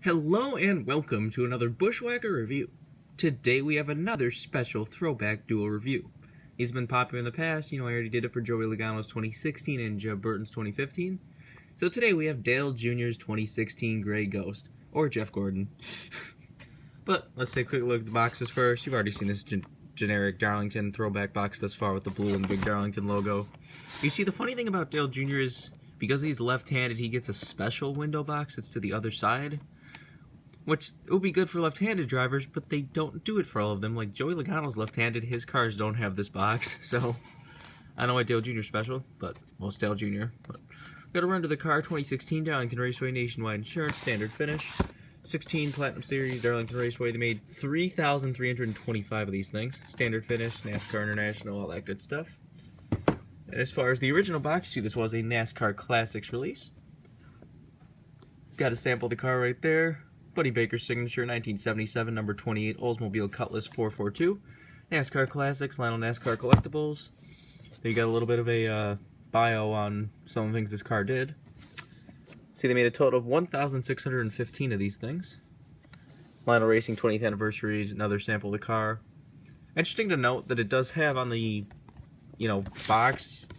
Hello and welcome to another Bushwhacker review. Today we have another special throwback duel review. He's been popular in the past, I already did it for Joey Logano's 2016 and Joe Burton's 2015. So today we have Dale Jr.'s 2016 Gray Ghost, or Jeff Gordon. But let's take a quick look at the boxes first. You've already seen this generic Darlington throwback box thus far with the blue and big Darlington logo. You see, the funny thing about Dale Jr. is, because he's left-handed, he gets a special window box. It's to the other side, which would be good for left-handed drivers, but they don't do it for all of them. Like Joey Logano's left-handed, his cars don't have this box, so I don't know why Dale Jr. is special, but well, Dale Jr. But got to run to the car. 2016 Darlington Raceway Nationwide Insurance, standard finish. 16 Platinum Series Darlington Raceway. They made 3,325 of these things. Standard finish, NASCAR International, all that good stuff. And as far as the original box, you see this was a NASCAR Classics release. Got a sample of the car right there. Buddy Baker's signature, 1977, number 28, Oldsmobile Cutlass 442. NASCAR Classics, Lionel NASCAR Collectibles. There you got a little bit of a bio on some of the things this car did. See, they made a total of 1,615 of these things. Lionel Racing 20th anniversary, another sample of the car. Interesting to note that it does have on the, box,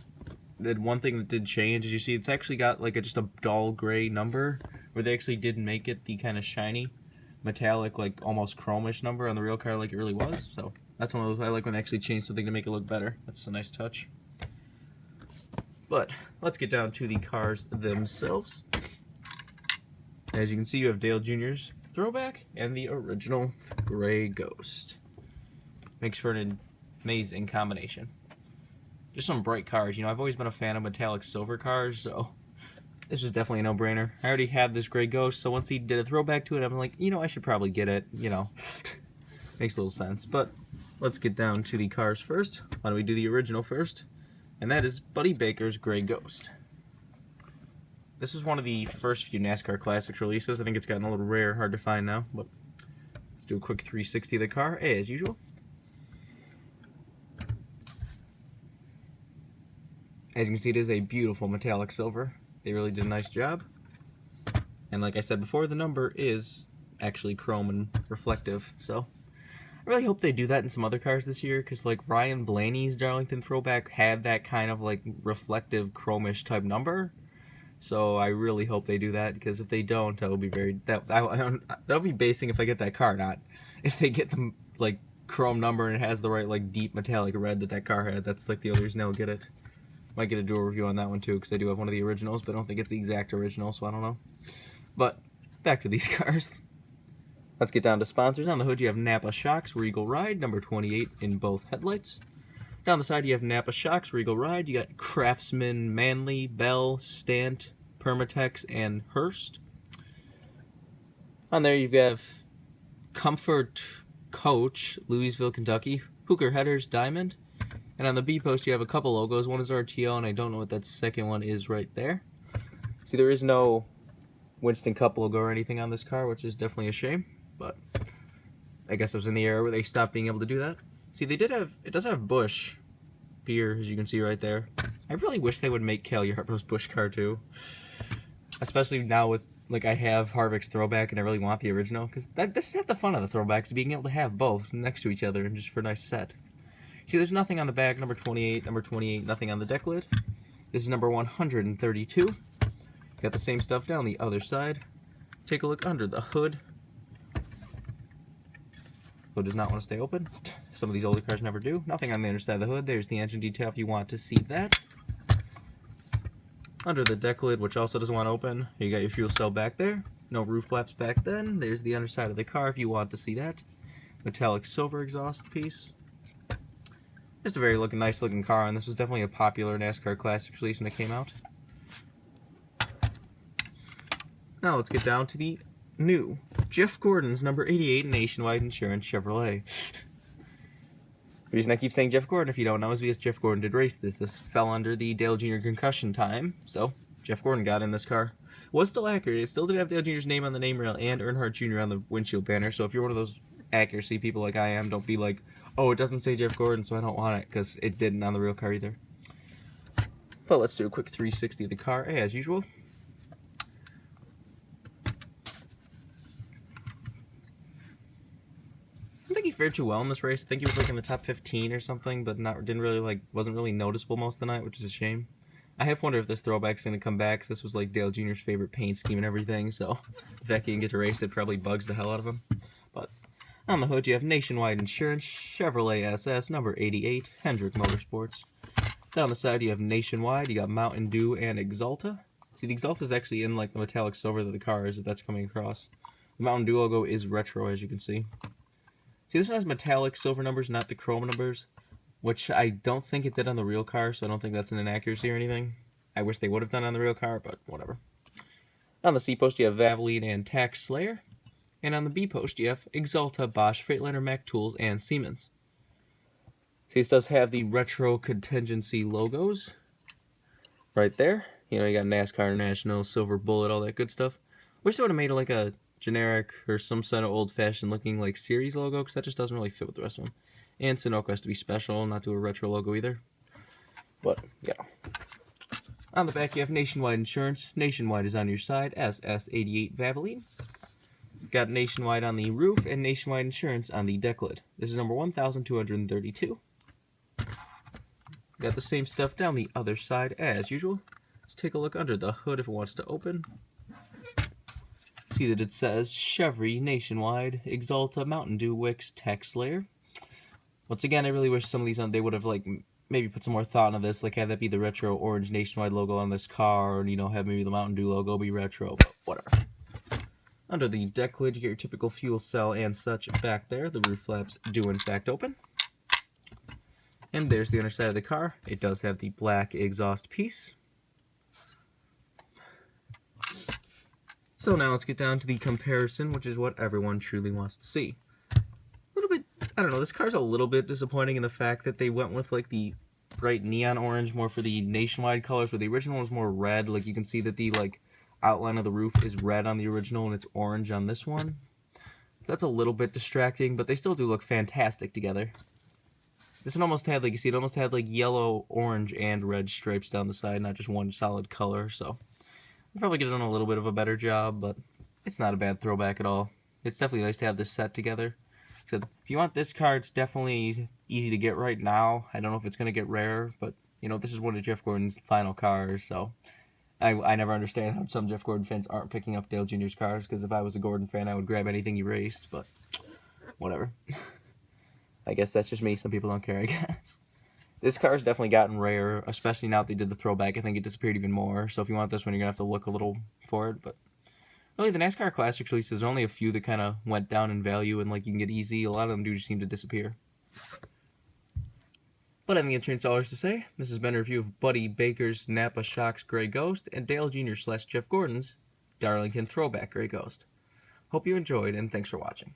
that one thing that did change, as you see, it's actually got like just a dull gray number, where they actually did make it the kind of shiny, metallic, like almost chromish number on the real car like it really was. So that's one of those I like when they actually change something to make it look better. That's a nice touch. But let's get down to the cars themselves. As you can see, you have Dale Jr.'s Throwback and the original Gray Ghost. Makes for an amazing combination. Just some bright cars. I've always been a fan of metallic silver cars, so this was definitely a no-brainer. I already had this Gray Ghost, so once he did a throwback to it, I'm like, I should probably get it, Makes a little sense. But let's get down to the cars first. Why don't we do the original first? And that is Buddy Baker's Gray Ghost. This is one of the first few NASCAR Classics releases. I think it's gotten a little rare, hard to find now, but let's do a quick 360 of the car, as usual. As you can see, it is a beautiful metallic silver. They really did a nice job. And like I said before, the number is actually chrome and reflective. So I really hope they do that in some other cars this year, because like Ryan Blaney's Darlington Throwback had that kind of like reflective chromish type number. So I really hope they do that, because if they don't, I will be very that'll be basing if I get that car, not if they get the like chrome number and it has the right like deep metallic red that car had. That's like the other reason I'll get it. Might get a dual review on that one too, because I do have one of the originals, but I don't think it's the exact original, so I don't know. But back to these cars. Let's get down to sponsors. On the hood you have Napa Shocks Regal Ride, number 28 in both headlights. Down the side you have Napa Shocks Regal Ride. You got Craftsman, Manley, Bell, Stant, Permatex, and Hurst. On there you have Comfort Coach, Louisville, Kentucky, Hooker Headers, Diamond. And on the B post you have a couple logos. One is RTO, and I don't know what that second one is right there. See, there is no Winston Cup logo or anything on this car, which is definitely a shame, but I guess it was in the era where they stopped being able to do that. See, it does have Busch beer, as you can see right there. I really wish they would make Cal Yarbrough's Busch car too, especially now with like I have Harvick's Throwback and I really want the original, because this is half the fun of the throwbacks, being able to have both next to each other and just for a nice set. See, there's nothing on the back, number 28, nothing on the deck lid. This is number 132. Got the same stuff down the other side. Take a look under the hood. Hood does not want to stay open. Some of these older cars never do. Nothing on the underside of the hood. There's the engine detail if you want to see that. Under the deck lid, which also doesn't want to open, you got your fuel cell back there. No roof flaps back then. There's the underside of the car if you want to see that. Metallic silver exhaust piece. Just a very nice looking car, and this was definitely a popular NASCAR Classics release when it came out. Now let's get down to the new Jeff Gordon's number 88 Nationwide Insurance Chevrolet. The reason I keep saying Jeff Gordon, if you don't know, is because Jeff Gordon did race this. This fell under the Dale Jr. concussion time, so Jeff Gordon got in this car. Was still accurate. It still did have Dale Jr.'s name on the name rail and Earnhardt Jr. on the windshield banner, so if you're one of those accuracy people like I am, don't be like, oh, it doesn't say Jeff Gordon, so I don't want it, because it didn't on the real car either. But let's do a quick 360 of the car, as usual. don't think he fared too well in this race. I think he was like in the top 15 or something, but wasn't really noticeable most of the night, which is a shame. I have wondered if this throwback's going to come back, because this was like Dale Jr.'s favorite paint scheme and everything, so the fact he didn't get to race it probably bugs the hell out of him. But on the hood, you have Nationwide Insurance, Chevrolet SS, number 88, Hendrick Motorsports. Down the side, you have Nationwide, you got Mountain Dew and Exalta. See, the Exalta is actually in like the metallic silver that the car is, if that's coming across. The Mountain Dew logo is retro, as you can see. See, this one has metallic silver numbers, not the chrome numbers, which I don't think it did on the real car, so I don't think that's an inaccuracy or anything. I wish they would have done it on the real car, but whatever. On the C post, you have Valvoline and Tax Slayer. And on the B post, you have Exalta, Bosch, Freightliner, Mack Tools, and Siemens. This does have the retro contingency logos right there. You know, you got NASCAR National, Silver Bullet, all that good stuff. Wish they would have made it like a generic or some sort of old-fashioned looking like series logo, because that just doesn't really fit with the rest of them. And Sunoco has to be special, not do a retro logo either. But, yeah. On the back, you have Nationwide Insurance. Nationwide is on your side, SS88 Valvoline. Got Nationwide on the roof and Nationwide Insurance on the deck lid. This is number 1232. Got the same stuff down the other side as usual. Let's take a look under the hood if it wants to open. See that it says Chevy, Nationwide, Exalta, Mountain Dew, Wix, Tax Slayer. Once again, I really wish some of these they would have like maybe put some more thought into this, like have that be the retro orange Nationwide logo on this car, and you know have maybe the Mountain Dew logo be retro, but whatever. Under the deck lid, you get your typical fuel cell and such back there. The roof flaps do in fact open. And there's the underside of the car. It does have the black exhaust piece. So now let's get down to the comparison, which is what everyone truly wants to see. A little bit, I don't know, this car's a little bit disappointing in the fact that they went with like the bright neon orange more for the Nationwide colors, where the original was more red. Like you can see that the like outline of the roof is red on the original and it's orange on this one. So that's a little bit distracting, but they still do look fantastic together. This one almost had, like you see, it almost had like yellow, orange, and red stripes down the side, not just one solid color, so I probably could have done a little bit of a better job, but it's not a bad throwback at all. It's definitely nice to have this set together. So if you want this car, it's definitely easy to get right now. I don't know if it's going to get rare, but you know, this is one of Jeff Gordon's final cars, so I never understand how some Jeff Gordon fans aren't picking up Dale Jr.'s cars, because if I was a Gordon fan, I would grab anything he raced, but whatever. I guess that's just me. Some people don't care, I guess. This car's definitely gotten rare, especially now that they did the throwback. I think it disappeared even more, so if you want this one, you're going to have to look a little for it, but really, the NASCAR Classics releases, there's only a few that kind of went down in value, and like you can get easy. A lot of them do just seem to disappear. But I think it's all to say. This has been a review of Buddy Baker's Napa Shocks Gray Ghost and Dale Jr. / Jeff Gordon's Darlington Throwback Gray Ghost. Hope you enjoyed, and thanks for watching.